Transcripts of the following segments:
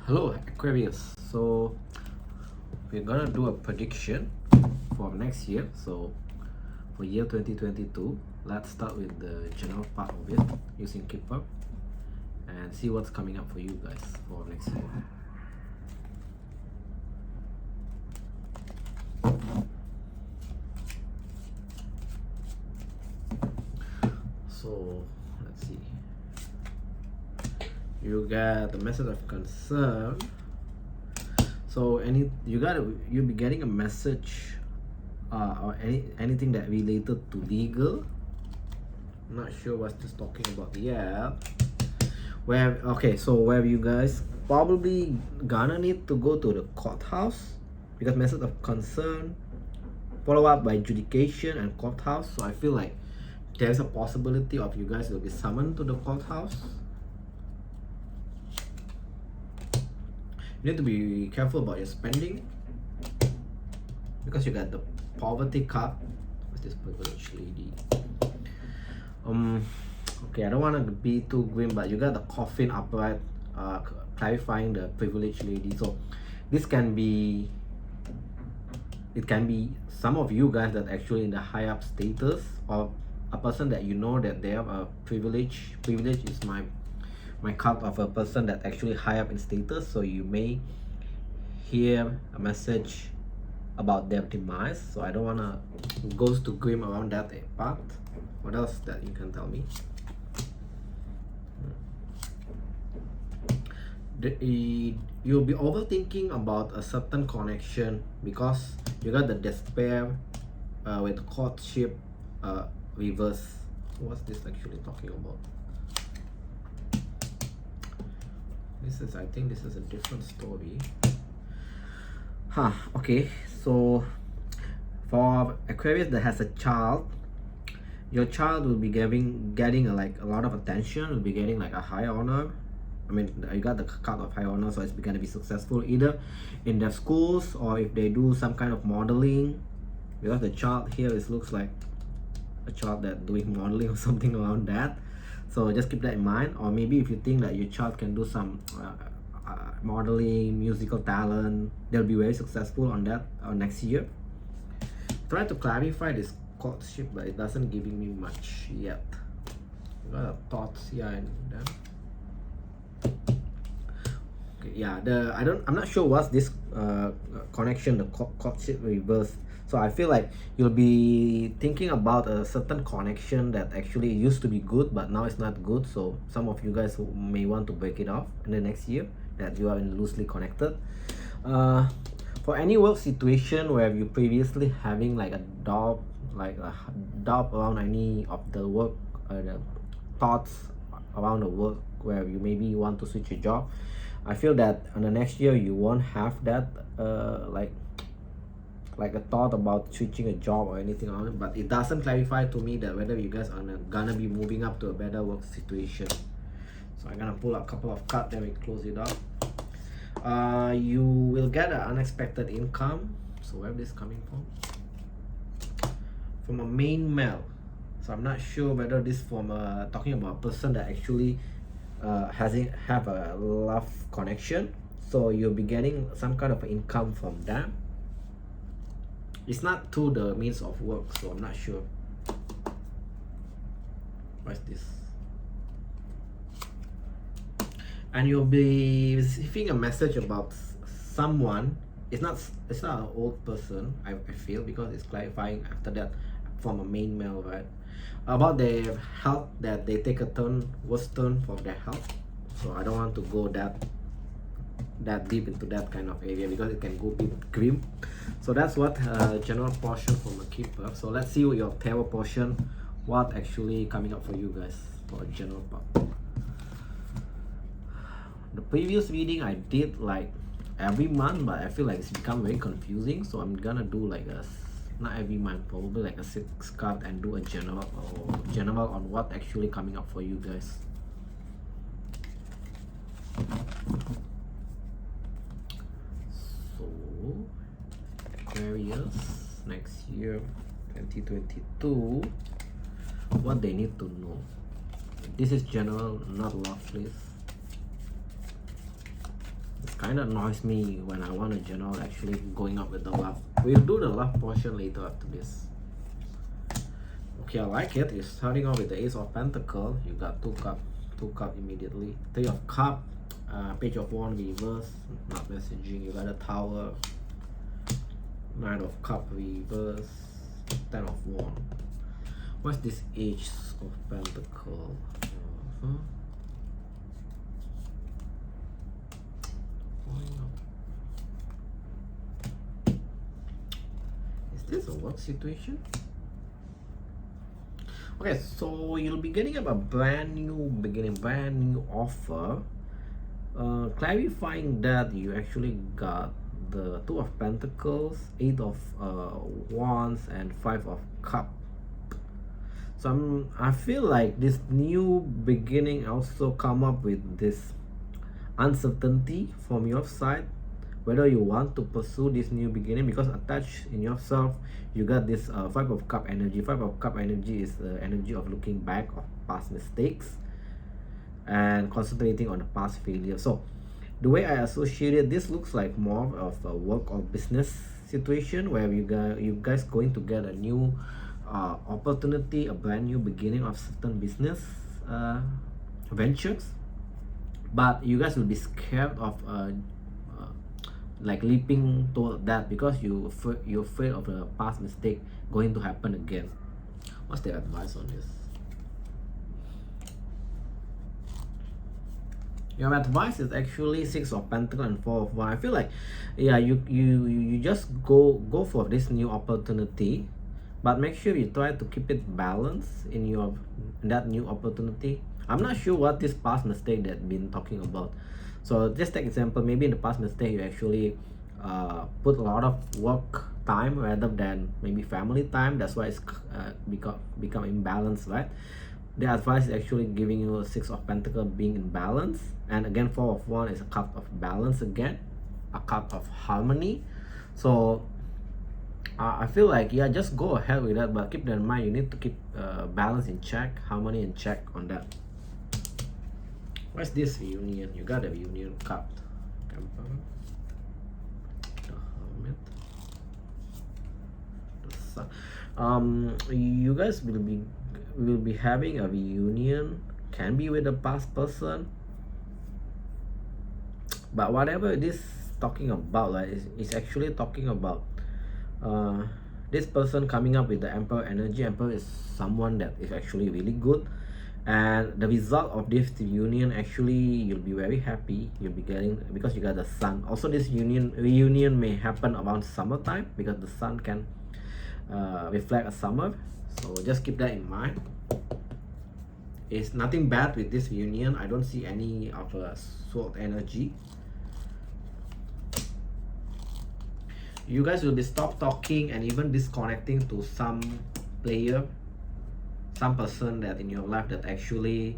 Hello Aquarius, so we're gonna do a prediction for next year. So for year 2022, let's start with the general part of it using Keeper and see what's coming up for you guys for next year. So let's see, you got the message of concern. So you'll be getting a message or anything that related to legal. I'm not sure what this talking about yet. Where you guys probably gonna need to go to the courthouse, because message of concern follow up by adjudication and courthouse. So I feel like there's a possibility of you guys will be summoned to the courthouse. You need to be careful about your spending, because you got the poverty card. What's this privileged lady? Okay, I don't want to be too grim, but you got the coffin upright, clarifying the privileged lady. So this can be, it can be some of you guys that actually in the high up status, or a person that you know that they have a privilege. Privilege is my card of a person that actually high up in status. So you may hear a message about their demise. So I don't want to go too grim around that part. What else that you can tell me? You'll be overthinking about a certain connection, because you got the despair with courtship reverse. What's this actually talking about? I think this is a different story. Okay, so for Aquarius that has a child, your child will be getting a lot of attention, will be getting like a high honor. I mean, you got the card of high honor, so it's gonna be successful either in their schools, or if they do some kind of modeling, because the child here looks like a child that doing modeling or something around that. So just keep that in mind. Or maybe if you think that your child can do some modeling, musical talent, they'll be very successful on that next year. Try to clarify this courtship, but it doesn't giving me much yet. A lot of thoughts here and there. Okay, yeah, I'm not sure what's this connection, the courtship reverse. So I feel like you'll be thinking about a certain connection that actually used to be good, but now it's not good. So some of you guys may want to break it off in the next year, that you are loosely connected. For any work situation where you previously having like a doubt around any of the work, the thoughts around the work, where you maybe want to switch your job, I feel that in the next year you won't have that like a thought about switching a job or anything on it. But it doesn't clarify to me that whether you guys are gonna be moving up to a better work situation. So I'm gonna pull a couple of cards, then we close it up. You will get an unexpected income. So where is this coming from a main male. So I'm not sure whether this from talking about a person that actually have a love connection. So you'll be getting some kind of income from them. It's not through the means of work, so I'm not sure. What's this? And you'll be receiving a message about someone. It's not an old person, I feel, because it's clarifying after that from a main male, right? About their health, that they take a worse turn for their health. So I don't want to go that deep into that kind of area, because it can go a bit grim. So that's what general portion from a keeper. So let's see what your tarot portion, what actually coming up for you guys for a general part. The previous reading I did like every month, but I feel like it's become very confusing. So I'm gonna do like not every month, probably like a 6 card, and do a general on what actually coming up for you guys. So Aquarius next year 2022, what they need to know. This is general, not love, please. kind of annoys me when I want to journal actually going up with the love. We'll do the love portion later after this. Okay, I like it. You're starting off with the Ace of Pentacles. You got two cup immediately. Three of Cup, Page of Wands reverse, not messaging. You got a Tower, Knight of Cup reverse, Ten of Wands. What's this Ace of Pentacles? Is this a work situation? Okay, so you'll be getting up a brand new beginning, brand new offer, clarifying that you actually got the Two of Pentacles, Eight of Wands, and Five of Cups. So I feel like this new beginning also come up with this uncertainty from your side, whether you want to pursue this new beginning, because attached in yourself you got this Five of Cup energy. Five of Cup energy is the energy of looking back of past mistakes and concentrating on the past failure. So the way I associated this looks like more of a work or business situation where you guys going to get a new opportunity, a brand new beginning of certain business ventures, but you guys will be scared of like leaping toward that because you're afraid of the past mistake going to happen again. What's their advice on this? Your advice is actually Six of Pentacles and Four of Wands. I feel like, yeah, you just go for this new opportunity, but make sure you try to keep it balanced in that new opportunity. I'm not sure what this past mistake that been talking about. So just take example, maybe in the past mistake you actually put a lot of work time rather than maybe family time. That's why it's become imbalanced, right? The advice is actually giving you a Six of Pentacles being in balance, and again Four of Wands is a card of balance again, a card of harmony. So I feel like, yeah, just go ahead with that, but keep that in mind. You need to keep balance in check, harmony in check on that. What's this reunion? You got a reunion card. Emperor, the Hermit, the Sun. You guys will be having a reunion. Can be with a past person, but whatever it is talking about, like, it's actually talking about this person coming up with the Emperor energy. Emperor is someone that is actually really good, and the result of this reunion, actually you'll be very happy. You'll be getting, because you got the Sun. Also, this reunion may happen around summertime because the Sun can reflect a summer. So just keep that in mind. It's nothing bad with this reunion. I don't see any of a sword energy. You guys will be stop talking and even disconnecting to some player, some person that in your life that actually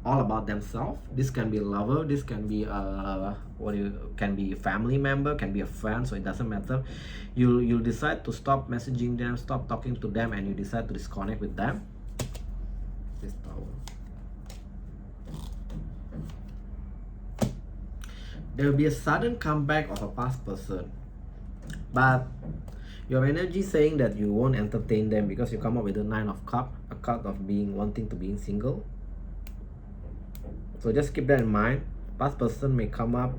all about themselves. This can be a lover, this can be can be a family member, can be a friend, so it doesn't matter. You'll decide to stop messaging them, stop talking to them, and you decide to disconnect with them. This Tower. There will be a sudden comeback of a past person, but your energy saying that you won't entertain them because you come up with the Nine of Cups, a card of wanting to be single. So just keep that in mind. Past person may come up,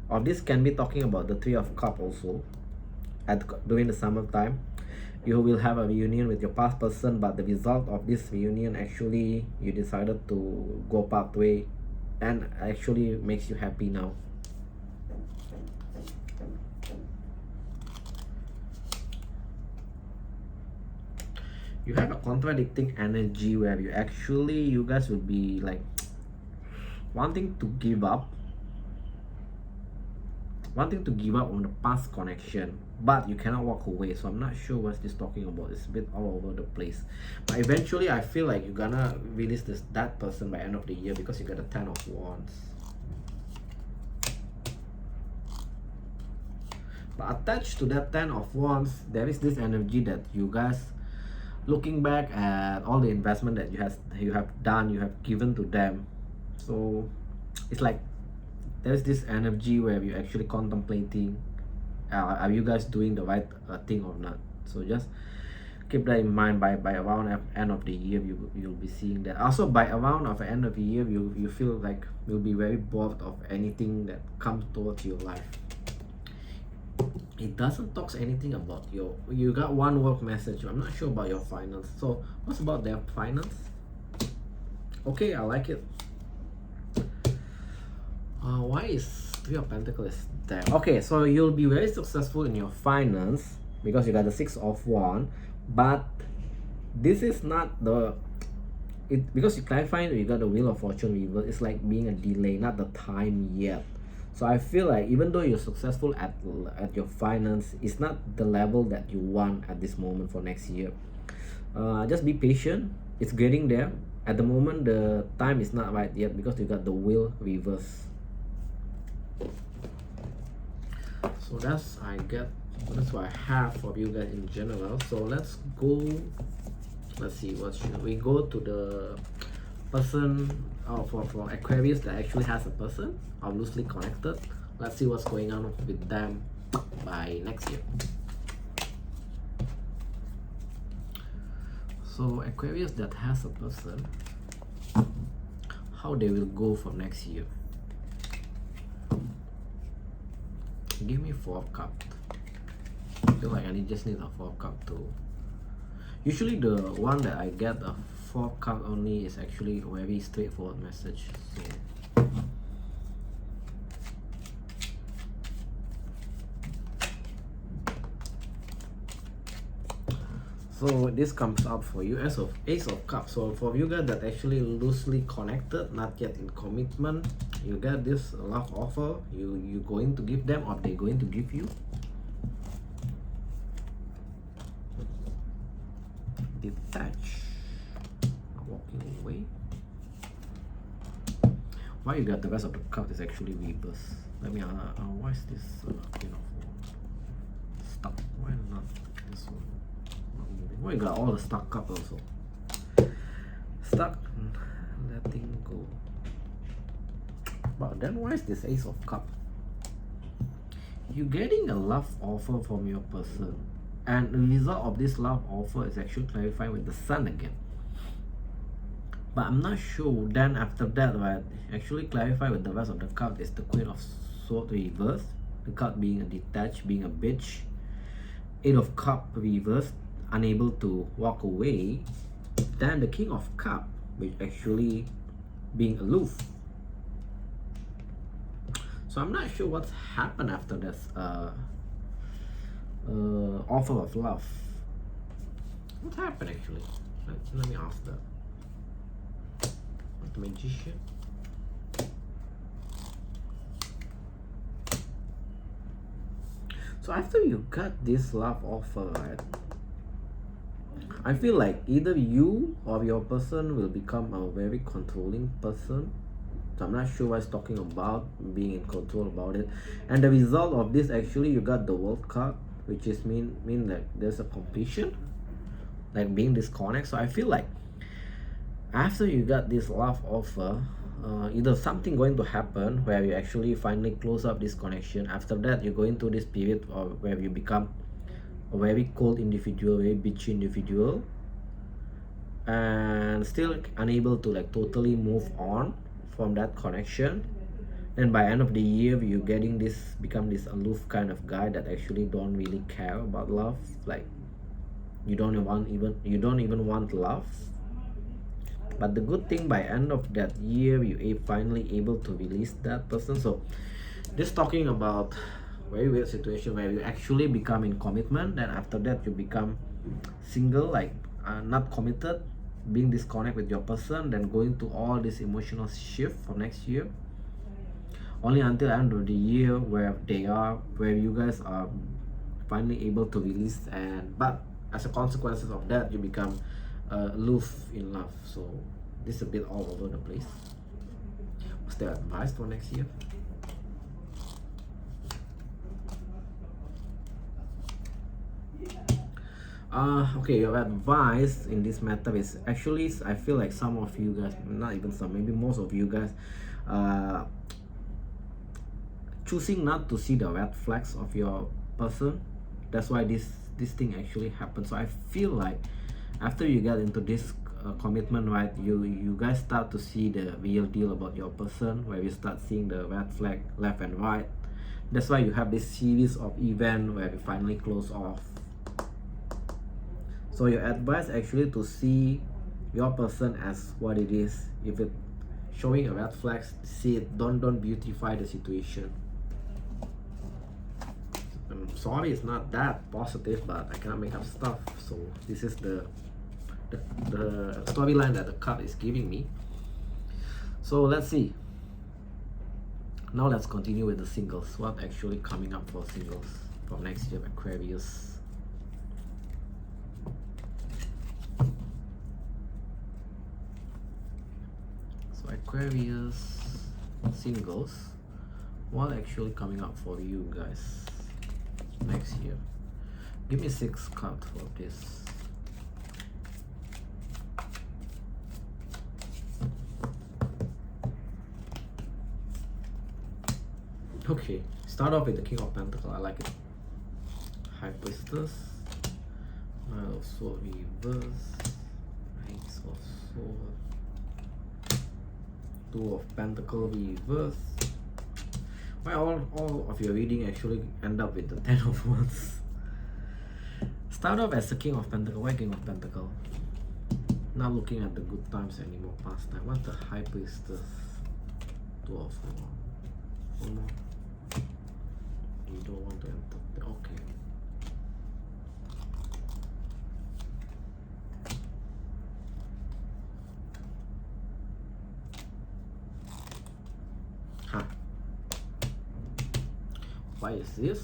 or this can be talking about the Three of Cups also. During the summertime, you will have a reunion with your past person, but the result of this reunion, actually you decided to go pathway, and actually makes you happy now. You have a contradicting energy where you guys will be like wanting to give up on the past connection, but you cannot walk away. So I'm not sure what this talking about. It's a bit all over the place, but eventually I feel like you're gonna release that person by end of the year because you got a Ten of Wands. But attached to that Ten of Wands, there is this energy that you guys looking back at all the investment that you have done, you have given to them. So it's like there's this energy where you're actually contemplating, are you guys doing the right thing or not. So just keep that in mind. By around end of the year, you'll be seeing that. Also by around of the end of the year, you feel like you'll be very bored of anything that comes towards your life. It doesn't talk anything about you got one work message. I'm not sure about your finance. So what's about their finance? Okay, I like it. Why is Three of Pentacles there? Okay, so you'll be very successful in your finance because you got the Six of Wands, but this is not the because you clarify you got the Wheel of Fortune reverse. It's like being a delay, not the time yet. So I feel like even though you're successful at your finance, it's not the level that you want at this moment for next year. Just be patient. It's getting there. At the moment, the time is not right yet because you got the Wheel reverse. So that's what I have for you guys in general. So let's go. Let's see, what should we go to the person for Aquarius that actually has a person or loosely connected. Let's see what's going on with them by next year. So Aquarius that has a person, how they will go for next year. Give me Four of Cups. I feel like I just need a Four of Cups too. Usually the one that I get a Four of Cups only is actually a very straightforward message. So this comes up for you as of Ace of Cups. So for you guys that actually loosely connected, not yet in commitment, you get this love offer. You going to give them, or they going to give you. Detach, walking away. Why you got the rest of the card is actually reverse. Let me why is this stuck? Why not this one? Why you got all the stuck cup also? Stuck, letting go. But then why is this Ace of Cups? You're getting a love offer from your person, and the result of this love offer is actually clarified with the Sun again. But I'm not sure then after that, right, actually clarify with the rest of the card is the Queen of Swords reverse, the card being a detached, being a bitch. Eight of Cups reverse, unable to walk away. Then the King of Cups, which actually being aloof. So I'm not sure what's happened after this offer of love. What happened actually? Let me ask that. The Magician. So after you got this love offer, right, I feel like either you or your person will become a very controlling person. So I'm not sure what it's talking about, being in control about it. And the result of this, actually, you got the World card, which is mean like there's a completion, like being disconnected. So I feel like after you got this love offer, either something going to happen where you actually finally close up this connection. After that, you're going through this period where you become a very cold individual, very bitchy individual, and still unable to like totally move on from that connection. And by end of the year, you're getting become this aloof kind of guy that actually don't really care about love. Like you don't even want love. But the good thing, by end of that year, you finally able to release that person. So this talking about very weird situation where you actually become in commitment, then after that you become single, like not committed, being disconnect with your person, then going to all this emotional shift for next year, only until end of the year where you guys are finally able to release. And but as a consequences of that, you become aloof in love. So this is a bit all over the place. What's their advice for next year? Okay, your advice in this matter is actually, I feel like some of you guys, not even some, maybe most of you guys, choosing not to see the red flags of your person. That's why this thing actually happens. So I feel like after you get into this commitment, right, you guys start to see the real deal about your person, where you start seeing the red flag left and right. That's why you have this series of events where we finally close off. So your advice actually to see your person as what it is. If it showing a red flags, see it. Don't beautify the situation. I'm sorry, it's not that positive, but I cannot make up stuff. So this is the storyline that the card is giving me. So let's see. Now let's continue with the singles. What actually coming up for singles from next year, Aquarius? So Aquarius singles, what actually coming up for you guys next year? Give me 6 cards for this. Okay, start off with the King of Pentacles. I like it. High Priestess, Knight of Swords reverse, Knight of Swords, 2 of Pentacles reverse. Why all of your reading actually end up with the 10 of Wands? Start off as the King of Pentacles. Why King of Pentacles? Not looking at the good times anymore, past time. What's the High Priestess? 2 of Wands. One more. You don't want to enter. Okay. Huh. Why is this?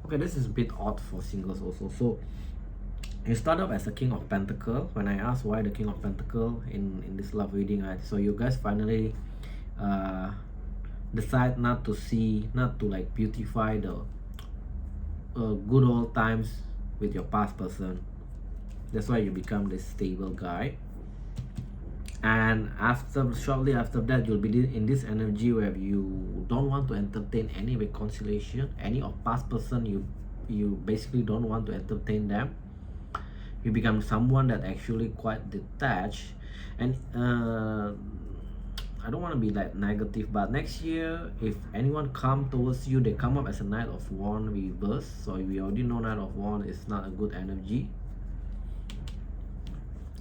Okay, this is a bit odd for singles also. So you start off as a King of Pentacles. When I asked why the King of Pentacles in this love reading, right? So you guys finally decide not to like beautify the good old times with your past person. That's why you become this stable guy. And shortly after that, you'll be in this energy where you don't want to entertain any reconciliation, any of past person. You basically don't want to entertain them. You become someone that actually quite detached. And I don't want to be like negative, but next year, if anyone come towards you, they come up as a Knight of Wands reverse. So we already know Knight of Wands is not a good energy.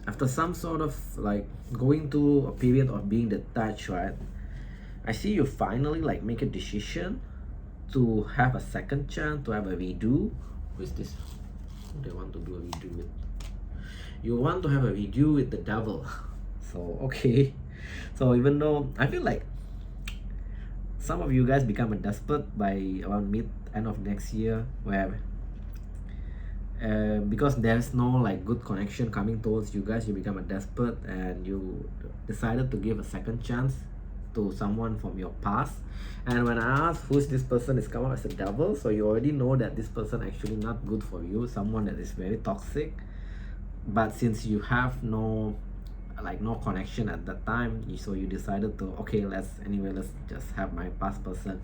After some sort of like going through a period of being detached, right, I see you finally like make a decision to have a second chance, to have a redo. Who is this? Who they want to do a redo with? You want to have a redo with the devil. So okay, so even though I feel like some of you guys become a despot by around end of next year, where because there's no like good connection coming towards you guys, you become a despot and you decided to give a second chance to someone from your past. And when I asked who's this person, is come up as a devil. So you already know that this person actually not good for you, someone that is very toxic. But since you have no connection at that time, so you decided to, okay, let's just have my past person.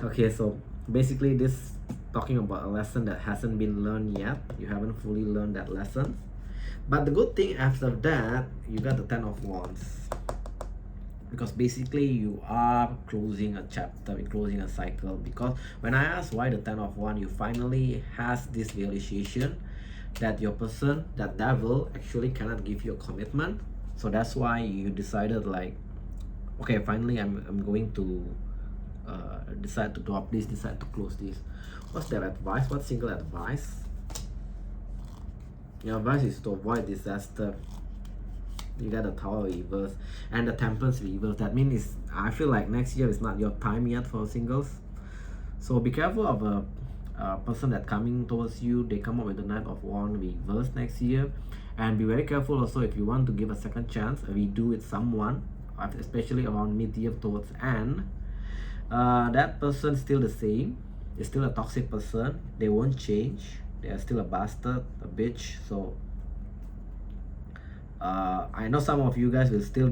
Okay, so basically this talking about a lesson that hasn't been learned yet. You haven't fully learned that lesson. But the good thing after that, you got the 10 of Wands, because basically you are closing a chapter, closing a cycle. Because when I asked why the 10 of Wands, you finally has this realization that your person, that devil, actually cannot give you a commitment. So that's why you decided like, okay, finally I'm going to decide to drop this, decide to close this. What's their advice? What single advice? Your advice is to avoid disaster. You got the Tower reverse and the Temperance reverse. That means I feel like next year is not your time yet for singles. So be careful of a person that coming towards you. They come up with the Knight of Wands reverse next year. And be very careful also if you want to give a second chance, redo with someone, especially around mid-year towards end. That person still the same. Is still a toxic person. They won't change. They are still a bastard, a bitch. So I know some of you guys will still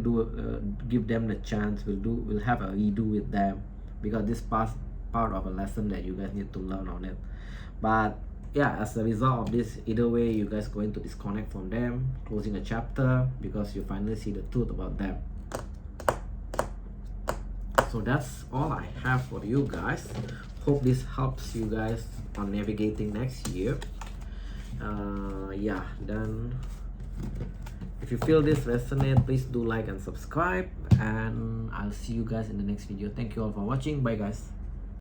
give them the chance. We'll have a redo with them, because this part of a lesson that you guys need to learn on it. But yeah, as a result of this, either way, you guys going to disconnect from them, closing a chapter, because you finally see the truth about them. So that's all I have for you guys. Hope this helps you guys on navigating next year. Yeah, then if you feel this resonate, please do like and subscribe, and I'll see you guys in the next video. Thank you all for watching. Bye guys.